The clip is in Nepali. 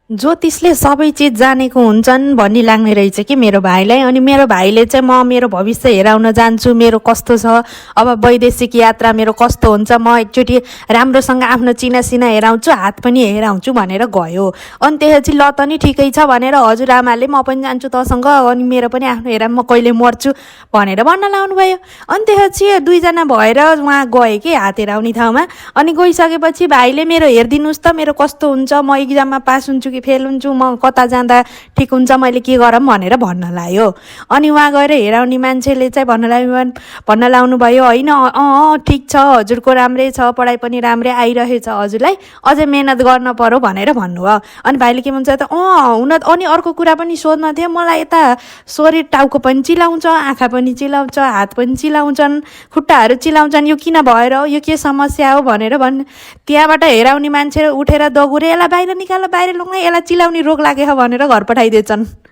ज्योतिषले सबै चिज जानेको हुन्छन् भन्ने लाग्ने रहेछ कि मेरो भाइलाई। अनि मेरो भाइले चाहिँ म मेरो भविष्य हेराउन जान्छु, मेरो कस्तो छ, अब वैदेशिक यात्रा मेरो कस्तो हुन्छ, म एकचोटि राम्रोसँग आफ्नो चिनासिना हेराउँछु, हात पनि हेराउँछु भनेर गयो। अनि त्यसपछि ल त नि ठिकै छ भनेर हजुरआमाले म पनि जान्छु तसँग, अनि मेरो पनि आफ्नो हेरा, म कहिले मर्छु भनेर भन्न लाउनु भयो। अनि त्यसपछि दुईजना भएर उहाँ गए कि हात हेराउने ठाउँमा। अनि गइसकेपछि भाइले मेरो हेरिदिनुहोस् त मेरो कस्तो हुन्छ, म इक्जाममा पास हुन्छु कि फेल हुन्छु, म कता जाँदा ठिक हुन्छ, मैले के गरौँ भनेर भन्न लायो। अनि उहाँ गएर हेराउने मान्छेले चाहिँ भन्न लाउनु भयो, होइन ठिक छ, हजुरको राम्रै छ, पढाइ पनि राम्रै आइरहेछ, हजुरलाई अझै मेहनत गर्न पर्यो भनेर भन्नुभयो। अनि भाइले के भन्छ त, हुन। अनि अर्को कुरा पनि सोध्न थियो, मलाई यता शरीर टाउको पनि चिलाउँछ, आँखा पनि चिलाउँछ, हात पनि चिलाउँछन्, खुट्टाहरू चिलाउँछन्, यो किन भएर हो, यो के समस्या हो भनेर त्यहाँबाट हेराउने मान्छे उठेर दगुरे, यसलाई बाहिर निकाल, बाहिर लग्न, यसलाई चिलाउने रोग लागेको भनेर घर पठाइदिएछन्।